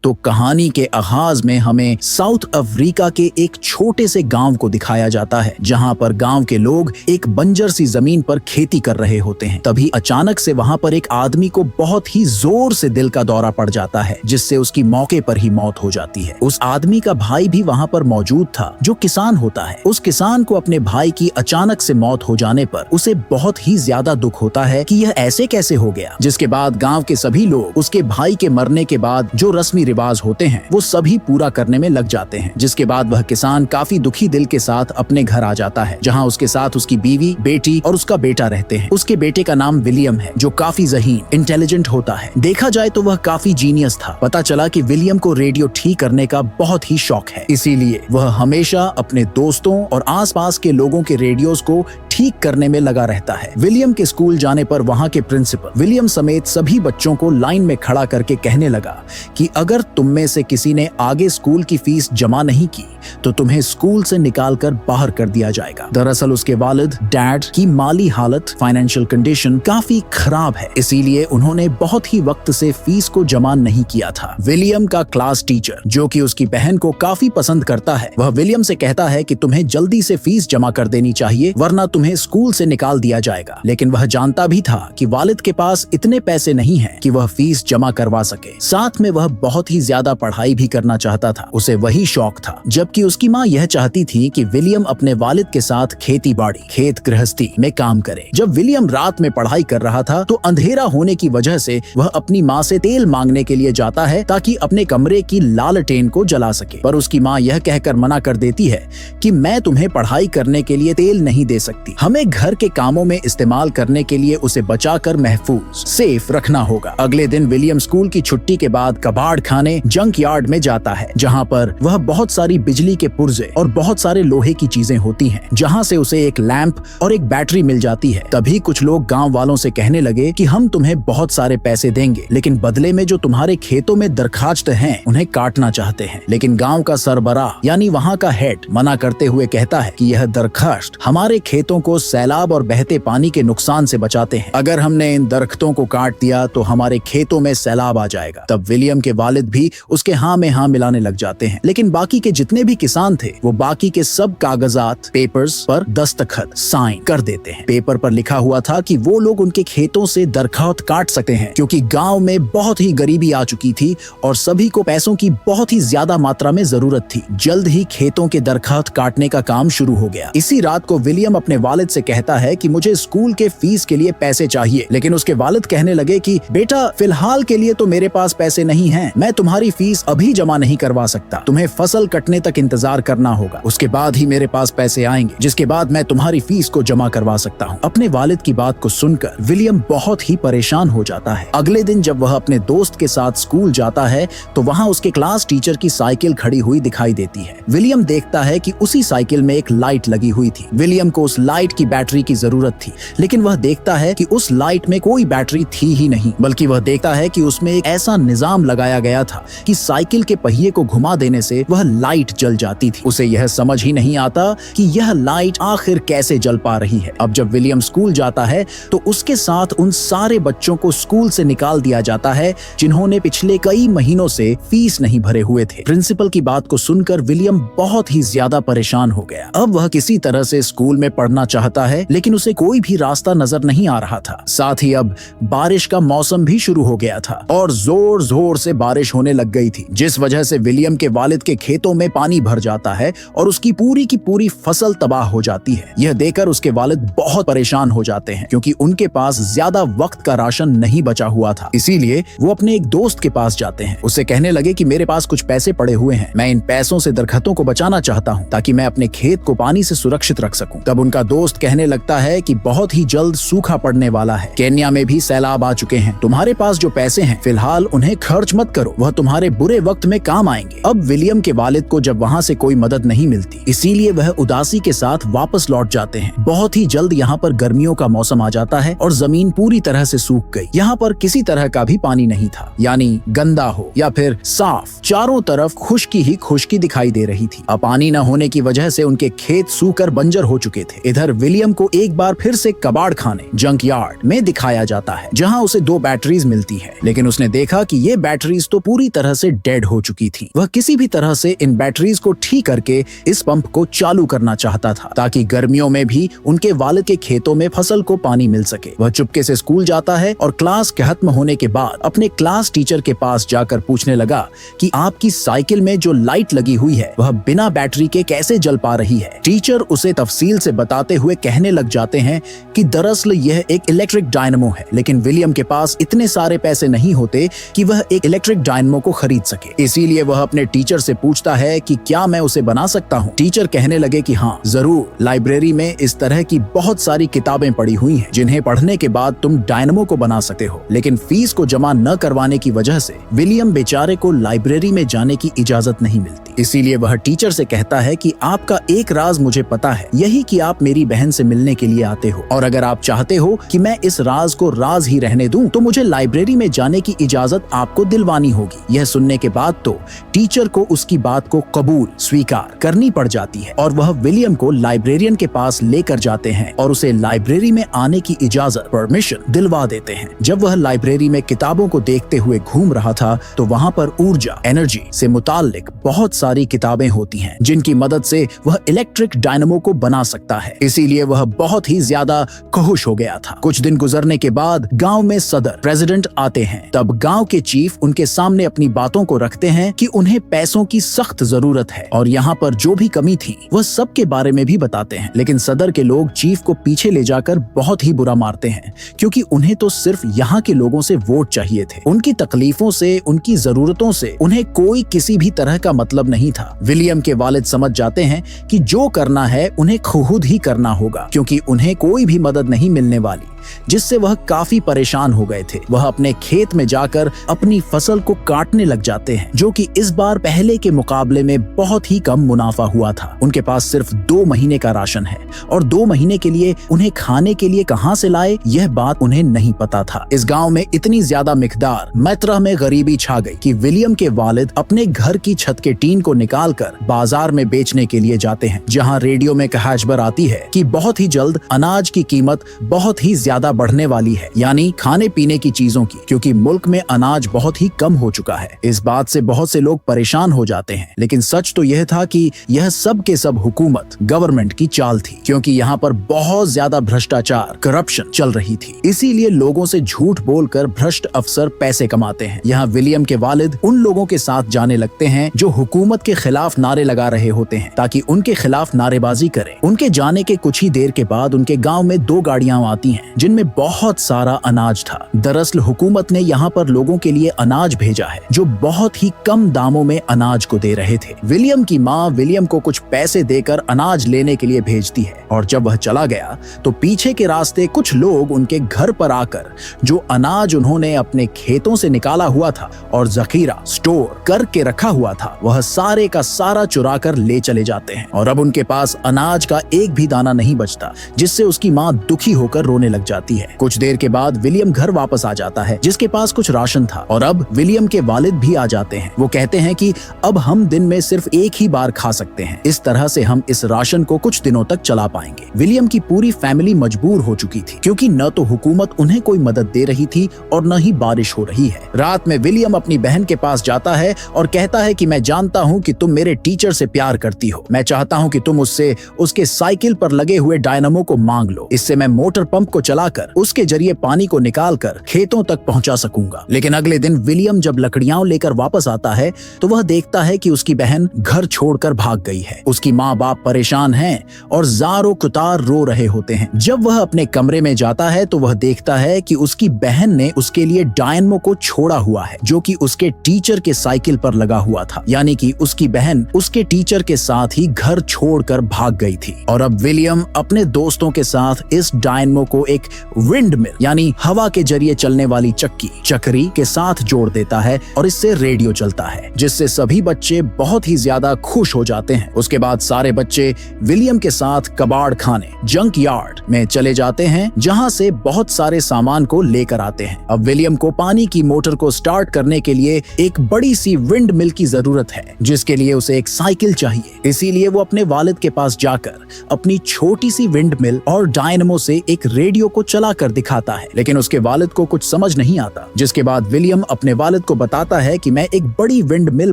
तो कहानी के आगाज में हमें साउथ अफ्रीका के एक छोटे से गांव को दिखाया जाता है, जहां पर गांव के लोग एक बंजर सी जमीन पर खेती कर रहे होते हैं। तभी अचानक से वहां पर एक आदमी को बहुत ही जोर से दिल का दौरा पड़ जाता है, जिससे उसकी मौके पर ही मौत हो जाती है। उस आदमी का भाई भी वहां पर मौजूद था, जो किसान होता है। उस किसान को अपने भाई की अचानक से मौत हो जाने पर उसे बहुत ही ज्यादा दुख होता है कि यह ऐसे कैसे हो गया। जिसके बाद गांव के सभी लोग उसके भाई के मरने के बाद जो रस्मी रिवाज होते हैं वो सभी पूरा करने में लग जाते हैं। जिसके बाद वह किसान काफी दुखी दिल के साथ अपने घर आ जाता है, जहां उसके साथ उसकी बीवी, बेटी और उसका बेटा रहते हैं। उसके बेटे का नाम विलियम है, जो काफी ज़हीन, इंटेलिजेंट होता है। देखा जाए तो वह काफी जीनियस था। पता चला कि विलियम को रेडियो ठीक करने का बहुत ही शौक है, इसीलिए वह हमेशा अपने दोस्तों और आसपास के लोगों के रेडियोस को ठीक करने में लगा रहता है। विलियम के स्कूल जाने पर वहां के प्रिंसिपल विलियम समेत सभी बच्चों को लाइन में खड़ा करके कहने लगा कि अगर तुम में से किसी ने आगे स्कूल की फीस जमा नहीं की तो तुम्हें स्कूल से निकालकर बाहर कर दिया जाएगा। दरअसल उसके वालिद डैड की माली हालत, फाइनेंशियल कंडीशन काफी खराब है, इसीलिए उन्होंने बहुत ही वक्त से फीस को जमा नहीं किया था। विलियम का क्लास टीचर, जो कि उसकी बहन को काफी पसंद करता है, वह विलियम से कहता है कि तुम्हें जल्दी से फीस जमा कर देनी चाहिए, वरना तुम्हें स्कूल से निकाल दिया जाएगा। लेकिन वह जानता भी था कि वालिद के पास इतने पैसे नहीं हैं कि वह फीस जमा करवा सके। साथ में वह बहुत ही ज्यादा पढ़ाई भी करना चाहता था, उसे वही शौक था। जबकि उसकी माँ यह चाहती थी कि विलियम अपने वालिद के साथ खेती बाड़ी, खेत गृहस्थी में काम करे। जब विलियम रात में पढ़ाई कर रहा था तो अंधेरा होने की वजह से वह अपनी माँ से तेल मांगने के लिए जाता है, ताकि अपने कमरे की लालटेन को जला सके। पर उसकी माँ यह कहकर मना कर देती है कि मैं तुम्हें पढ़ाई करने के लिए तेल नहीं दे सकती, हमें घर के कामों में इस्तेमाल करने के लिए उसे बचाकर महफूज, सेफ रखना होगा। अगले दिन विलियम स्कूल की छुट्टी के बाद कबाड़ खाने जंक यार्ड में जाता है, जहाँ पर वह बहुत सारी बिजली के पुर्जे और बहुत सारे लोहे की चीजें होती हैं, जहाँ से उसे एक लैंप और एक बैटरी मिल जाती है। तभी कुछ लोग गांव वालों से कहने लगे कि हम तुम्हें बहुत सारे पैसे देंगे, लेकिन बदले में जो तुम्हारे खेतों में दरखास्त हैं उन्हें काटना चाहते हैं। लेकिन गांव का सरबराह यानी वहाँ का हेड मना करते हुए कहता है कि यह दरखास्त हमारे खेतों को सैलाब और बहते पानी के नुकसान से बचाते हैं। अगर हमने इन दरख्तों को काट दिया तो हमारे खेतों में सैलाब आ जाएगा। तब विलियम के वालिद भी उसके हाँ में हाँ मिलाने लग जाते हैं। लेकिन बाकी के जितने भी किसान थे वो बाकी के सब कागजात, पेपर्स पर दस्तखत, साइन कर देते हैं। पेपर पर लिखा हुआ था कि वो लोग उनके खेतों से दरख्त काट सकते हैं, क्योंकि गांव में बहुत ही गरीबी आ चुकी थी और सभी को पैसों की बहुत ही ज्यादा मात्रा में जरूरत थी। जल्द ही खेतों के दरख्त काटने का काम शुरू हो गया। इसी रात को विलियम अपने वालिद से कहता है कि मुझे स्कूल के फीस के लिए पैसे चाहिए। लेकिन उसके वालिद कहने लगे कि बेटा, फिलहाल के लिए तो मेरे पास पैसे नहीं हैं, मैं तुम्हारी फीस अभी जमा नहीं करवा सकता, तुम्हें फसल कटने तक इंतजार करना होगा, उसके बाद ही मेरे पास पैसे आएंगे, जिसके बाद मैं तुम्हारी फीस को जमा करवा सकता हूँ। अपने वालिद की बात को सुनकर विलियम बहुत ही परेशान हो जाता है। अगले दिन जब वह अपने दोस्त के साथ स्कूल जाता है तो वहाँ उसके क्लास टीचर की साइकिल खड़ी हुई दिखाई देती है। विलियम देखता है कि उसी साइकिल में एक लाइट लगी हुई थी। विलियम को उस लाइट की बैटरी की जरूरत थी, लेकिन वह देखता है कि उस लाइट में कोई बैटरी थी ही नहीं, बल्कि वह देखता है कि उसमें एक ऐसा निजाम लगाया गया था कि साइकिल के पहिए को घुमा देने से वह लाइट जल जाती थी। उसे यह समझ ही नहीं आता कि यह लाइट आखिर कैसे जल पा रही है। अब जब विलियम स्कूल जाता है तो उसके साथ उन सारे बच्चों को स्कूल से निकाल दिया जाता है जिन्होंने पिछले कई महीनों से फीस नहीं भरे हुए थे। प्रिंसिपल की बात को सुनकर विलियम बहुत ही ज्यादा परेशान हो गया। अब वह किसी तरह से स्कूल में पढ़ना चाहता है, लेकिन उसे कोई भी रास्ता नजर नहीं आ रहा था। साथ ही अब बारिश का मौसम भी शुरू हो गया था और जोर जोर से बारिश होने लग गई थी, जिस वजह से विलियम के वालिद के खेतों में पानी भर जाता है और उसकी पूरी की पूरी फसल तबाह हो जाती है। यह देखकर उसके वालिद बहुत परेशान हो जाते हैं, क्योंकि उनके पास ज्यादा वक्त का राशन नहीं बचा हुआ था। इसीलिए वो अपने एक दोस्त के पास जाते हैं। उससे कहने लगे कि मेरे पास कुछ पैसे पड़े हुए हैं, मैं इन पैसों से दरख्तों को बचाना चाहता हूँ ताकि मैं अपने खेत को पानी से सुरक्षित रख सकूं। तब उनका दोस्त कहने लगता है कि बहुत ही जल्द सूखा पड़ने वाला है, केन्या में भी सैलाब आ चुके हैं, तुम्हारे पास जो पैसे हैं फिलहाल उन्हें खर्च मत करो, वह तुम्हारे बुरे वक्त में काम आएंगे। अब विलियम के वालिद को जब वहाँ से कोई मदद नहीं मिलती, इसीलिए वह उदासी के साथ वापस लौट जाते हैं। बहुत ही जल्द यहाँ पर गर्मियों का मौसम आ जाता है और जमीन पूरी तरह से सूख गई। यहाँ पर किसी तरह का भी पानी नहीं था, यानी गंदा हो या फिर साफ, चारों तरफ खुश्की ही खुश्की दिखाई दे रही थी। अब पानी न होने की वजह से उनके खेत सूखकर बंजर हो चुके थे। इधर विलियम को एक बार फिर से कबाड़ खाने जंक यार्ड में दिखाया जाता है, जहाँ उसे 2 बैटरीज मिलती है। लेकिन उसने देखा कि ये बैटरीज तो पूरी तरह से डेड हो चुकी थी। वह किसी भी तरह से इन बैटरीज को ठीक करके इस पंप को चालू करना चाहता था ताकि गर्मियों में भी उनके वालिद के खेतों में फसल को पानी मिल सके। वह चुपके से स्कूल जाता है और क्लास खत्म होने के बाद अपने क्लास टीचर के पास जाकर पूछने लगा कि आपकी साइकिल में जो लाइट लगी हुई है वह बिना बैटरी के कैसे जल पा रही है। टीचर उसे तफसील से बताते हुए कहने लग जाते हैं कि दरअसल यह एक इलेक्ट्रिक डायनमो है, लेकिन विलियम के पास इतने सारे पैसे नहीं होते कि वह एक इलेक्ट्रिक डायनमो को खरीद सके। इसीलिए वह अपने टीचर से पूछता है कि क्या मैं उसे बना सकता हूँ। टीचर कहने लगे कि हाँ जरूर, लाइब्रेरी में इस तरह की बहुत सारी किताबें पड़ी हुई हैं जिन्हें पढ़ने के बाद तुम डायनमो को बना सकते हो, लेकिन फीस को जमा न करवाने की वजह से विलियम बेचारे को लाइब्रेरी में जाने की इजाजत नहीं मिलती। इसीलिए वह टीचर से कहता है कि आपका एक राज मुझे पता है, यही कि आप मेरी बहन से मिलने के लिए आते हो, और अगर आप चाहते हो कि मैं इस राज को राज ही रहने दूं तो मुझे लाइब्रेरी में जाने की इजाजत आपको दिलवानी होगी। यह सुनने के बाद तो टीचर को उसकी बात को कबूल स्वीकार करनी पड़ जाती है और वह विलियम को लाइब्रेरियन के पास लेकर जाते हैं और उसे लाइब्रेरी में आने की इजाजत परमिशन दिलवा देते हैं। जब वह लाइब्रेरी में किताबों को देखते हुए घूम रहा था तो वहाँ पर ऊर्जा एनर्जी से मुताल्लिक बहुत सारी किताबें होती हैं जिनकी मदद से वह इलेक्ट्रिक डायनमो को बना सकता है। इसीलिए वह बहुत ही ज्यादा खुश हो गया था। कुछ दिन गुजरने के बाद गांव में सदर प्रेसिडेंट आते हैं। तब गांव के चीफ उनके सामने अपनी बातों को रखते हैं कि उन्हें पैसों की सख्त जरूरत है और यहाँ पर जो भी कमी थी वह सब के बारे में भी बताते हैं। लेकिन सदर के लोग चीफ को पीछे ले जाकर बहुत ही बुरा मारते हैं क्योंकि उन्हें तो सिर्फ यहाँ के लोगों से वोट चाहिए थे। उनकी तकलीफों से, उनकी जरूरतों से उन्हें कोई किसी भी तरह का मतलब नहीं था। विलियम के वालिद समझ जाते हैं कि जो करना है उन्हें खुद ही करना होगा क्योंकि उन्हें कोई भी मदद नहीं मिलने वाली, जिससे वह काफी परेशान हो गए थे। वह अपने खेत में जाकर अपनी फसल को काटने लग जाते हैं जो कि इस बार पहले के मुकाबले में बहुत ही कम मुनाफा हुआ था। उनके पास सिर्फ 2 महीने का राशन है और 2 महीने के लिए उन्हें खाने के लिए कहां से लाए यह बात उन्हें नहीं पता था। इस गांव में इतनी ज्यादा मिकदार मैत्रह में गरीबी छा गई कि विलियम के वालिद अपने घर की छत के टीन को निकालकर बाजार में बेचने के लिए जाते हैं, जहां रेडियो में खबर आती है कि बहुत ही जल्द अनाज की कीमत बहुत ही ज्यादा बढ़ने वाली है, यानी खाने पीने की चीजों की, क्योंकि मुल्क में अनाज बहुत ही कम हो चुका है। इस बात से बहुत से लोग परेशान हो जाते हैं, लेकिन सच तो यह था कि यह सब के सब हुकूमत गवर्नमेंट की चाल थी, क्योंकि यहाँ पर बहुत ज्यादा भ्रष्टाचार करप्शन चल रही थी। इसीलिए लोगों से झूठ बोलकर भ्रष्ट अफसर पैसे कमाते हैं। यहाँ विलियम के वालिद उन लोगों के साथ जाने लगते हैं जो हुकूमत के खिलाफ नारे लगा रहे होते हैं ताकि उनके खिलाफ नारेबाजी करें। उनके जाने के कुछ ही देर के बाद उनके गाँव में 2 गाड़ियां आती हैं जिनमें बहुत सारा अनाज था। दरअसल हुकूमत ने यहाँ पर लोगों के लिए अनाज भेजा है जो बहुत ही कम दामों में अनाज को दे रहे थे। विलियम की माँ विलियम को कुछ पैसे देकर अनाज लेने के लिए भेजती है और जब वह चला गया तो पीछे के रास्ते कुछ लोग उनके घर पर आकर जो अनाज उन्होंने अपने खेतों से निकाला हुआ था और जखीरा स्टोर करके रखा हुआ था वह सारे का सारा चुरा कर ले चले जाते हैं और अब उनके पास अनाज का एक भी दाना नहीं बचता, जिससे उसकी माँ दुखी होकर रोने लग जाती है। कुछ देर के बाद विलियम घर वापस आ जाता है जिसके पास कुछ राशन था और अब विलियम के वालिद भी आ जाते हैं। वो कहते हैं कि अब हम दिन में सिर्फ एक ही बार खा सकते हैं, इस तरह से हम इस राशन को कुछ दिनों तक चला पाएंगे। विलियम की पूरी फैमिली मजबूर हो चुकी थी क्योंकि न तो हुकूमत उन्हें कोई मदद दे रही थी और न ही बारिश हो रही है। रात में विलियम अपनी बहन के पास जाता है और कहता है कि मैं जानता हूँ कि तुम मेरे टीचर से प्यार करती हो, मैं चाहता हूँ कि तुम उससे उसके साइकिल पर लगे हुए डायनामो को मांग लो, इससे मैं मोटर पंप को चलाकर उसके जरिए पानी को निकालकर खेतों तक पहुंचा सकूंगा। लेकिन अगले दिन विलियम जब लकड़ियां लेकर वापस आता है तो वह देखता है कि उसकी बहन घर छोड़कर भाग गई है। उसकी माँ बाप परेशान हैं और जारो कुतार रो रहे होते हैं। जब वह अपने कमरे में जाता है तो वह देखता है कि उसकी बहन ने उसके लिए डायनमो को छोड़ा हुआ है जो कि उसके टीचर के साइकिल पर लगा हुआ था, यानी कि उसकी बहन उसके टीचर के साथ ही घर छोड़कर भाग गई थी। और अब विलियम अपने दोस्तों के साथ इस डायनमो को एक विंड मिल यानी हवा के जरिए चलने वाली चक्री के साथ जोड़ देता है और इससे रेडियो चलता है, जिससे सभी बच्चे बहुत ही ज्यादा खुश हो जाते हैं। उसके बाद सारे बच्चे विलियम के साथ कबाड़ खाने जंक यार्ड में चले जाते हैं जहां से बहुत सारे सामान को लेकर आते हैं। अब विलियम को पानी की मोटर को स्टार्ट करने के लिए एक बड़ी सी विंड मिल की जरूरत है, जिसके लिए उसे एक साइकिल चाहिए। इसीलिए वो अपने वालिद के पास जाकर अपनी छोटी सी विंड मिल और डायनमो से एक रेडियो को चला कर दिखाता है, लेकिन उसके वालिद को कुछ समझ नहीं आता। जिसके बाद विलियम अपने वालिद को बताता है कि मैं एक बड़ी विंड मिल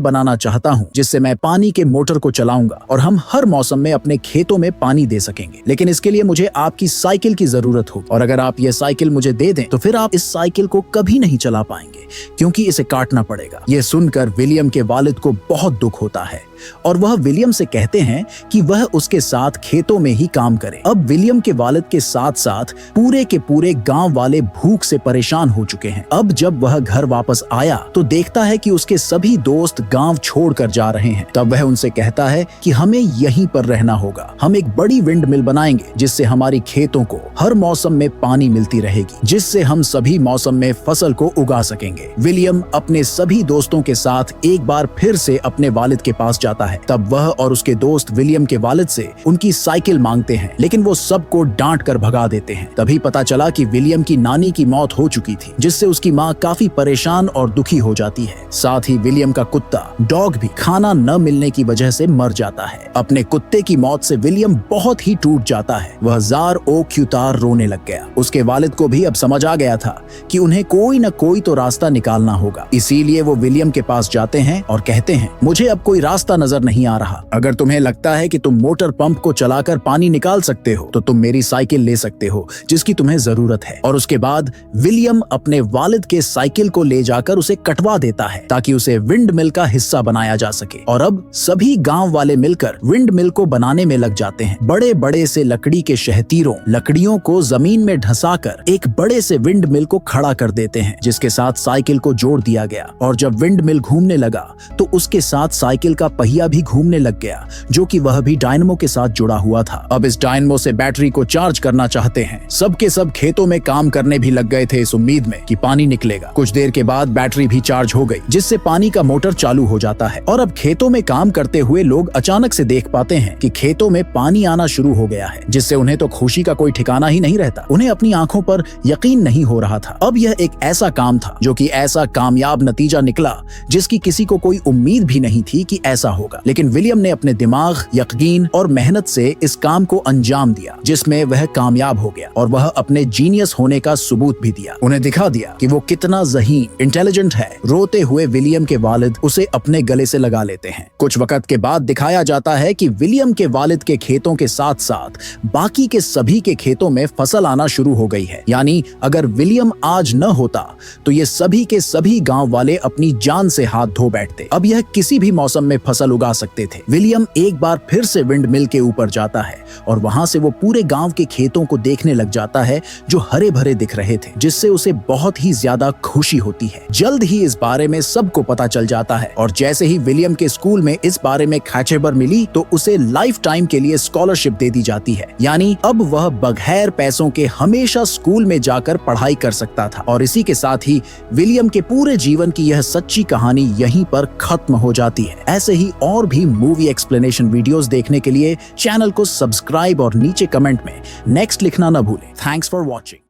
बनाना चाहता हूँ जिससे मैं पानी के मोटर को चलाऊंगा और हम हर मौसम में अपने खेतों में पानी दे सकेंगे। लेकिन इसके लिए मुझे आपकी साइकिल की जरूरत होगी और अगर आप ये साइकिल मुझे दे दें तो फिर आप इस साइकिल को कभी नहीं चला पाएंगे क्योंकि इसे काटना पड़ेगा। ये सुनकर विलियम के वालिद को बहुत दुख होता है और वह विलियम से कहते हैं कि वह उसके साथ खेतों में ही काम करे। अब विलियम के वालिद के साथ साथ पूरे के पूरे गांव वाले भूख से परेशान हो चुके हैं। अब जब वह घर वापस आया तो देखता है कि उसके सभी दोस्त गांव छोड़कर जा रहे हैं। तब वह उनसे कहता है कि हमें यहीं पर रहना होगा। हम एक बड़ी विंड मिल बनाएंगे जिससे हमारी खेतों को हर मौसम में पानी मिलती रहेगी, जिससे हम सभी मौसम में फसल को उगा सकेंगे। विलियम अपने सभी दोस्तों के साथ एक बार फिर से अपने वालिद के पास जाता है। तब वह और उसके दोस्त विलियम के वालिद से उनकी साइकिल मांगते हैं, लेकिन वो सबको डांट कर भगा देते हैं। तभी पता चला कि विलियम की नानी की मौत हो चुकी थी, जिससे उसकी माँ काफी परेशान और दुखी हो जाती है। साथ ही विलियम का कुत्ता डॉग भी खाना न मिलने की वजह से मर जाता है। अपने कुत्ते की मौत से विलियम बहुत ही टूट जाता है। वह जार ओ क्यूतार रोने लग गया। उसके वालिद को भी अब समझ आ गया था कि उन्हें कोई न कोई तो रास्ता निकालना होगा। इसीलिए वो विलियम के पास जाते हैं और कहते हैं, मुझे अब कोई रास्ता नजर नहीं आ रहा। अगर तुम्हें लगता है कि तुम मोटर पंप को चलाकर पानी निकाल सकते हो तो तुम मेरी साइकिल ले सकते हो जिसकी तुम्हें जरूरत है। और उसके बाद विलियम अपने वालिद के साइकिल को ले जाकर उसे कटवा देता है ताकि उसे विंड मिल का हिस्सा बनाया जा सके। और अब सभी गांव वाले मिलकर विंड मिल को बनाने में लग जाते हैं। बड़े बड़े से लकड़ी के शहतीरों लकड़ियों को जमीन में ढसाकर एक बड़े से विंड मिल को खड़ा कर देते हैं, जिसके साथ साइकिल को जोड़ दिया गया। और जब विंड मिल घूमने लगा तो उसके साथ साइकिल का पहिया भी घूमने लग गया, जो कि वह भी डायनमो के साथ जुड़ा हुआ था। अब इस डायनमो से बैटरी को चार्ज करना चाहते हैं। सबके सब खेतों में काम करने भी लग गए थे इस उम्मीद में कि पानी निकलेगा। कुछ देर के बाद बैटरी भी चार्ज हो गई, जिससे पानी का मोटर चालू हो जाता है। और अब खेतों में काम करते हुए लोग अचानक से देख पाते हैं कि खेतों में पानी आना शुरू हो गया है, जिससे उन्हें तो खुशी का कोई ठिकाना ही नहीं रहता। उन्हें अपनी आंखों पर यकीन नहीं हो रहा था। अब यह एक ऐसा काम था जो कि ऐसा कामयाब नतीजा निकला जिसकी किसी को कोई उम्मीद भी नहीं थी कि ऐसा होगा। लेकिन विलियम ने अपने दिमाग, यकीन और मेहनत से इस काम को अंजाम दिया, जिसमें वह कामयाब हो गया और वह अपने जीनियस होने का सबूत भी दिया। उन्हें दिखा दिया कि वो कितना ज़हीन, इंटेलिजेंट है। रोते हुए विलियम के वालिद उसे अपने गले से लगा लेते हैं। कुछ वक्त के बाद दिखाया जाता है कि विलियम के वालिद के खेतों के साथ साथ बाकी के सभी के खेतों में फसल आना शुरू हो गई है। यानी अगर विलियम आज न होता तो ये सभी के सभी गांव वाले अपनी जान से हाथ धो बैठते। अब यह किसी भी मौसम में फसल उगा सकते थे। विलियम एक बार फिर से विंड मिल के ऊपर जाता है और वहां से वो पूरे गांव के खेतों को देखने लग जाता है जो हरे भरे दिख रहे थे, जिससे उसे बहुत ही ज्यादा खुशी होती है। जल्द ही इस बारे में सबको पता चल जाता है और जैसे ही विलियम के स्कूल में इस बारे में खबर मिली तो उसे लाइफ टाइम के लिए स्कॉलरशिप दे दी जाती है। यानी अब वह बगैर पैसों के हमेशा स्कूल में जाकर पढ़ाई कर सकता था। और इसी के साथ ही विलियम के पूरे जीवन की यह सच्ची कहानी यहीं पर खत्म हो जाती है। ऐसे ही और भी मूवी एक्सप्लेनेशन वीडियोस देखने के लिए चैनल को सब्सक्राइब और नीचे कमेंट में नेक्स्ट लिखना न भूलें। Thanks for watching.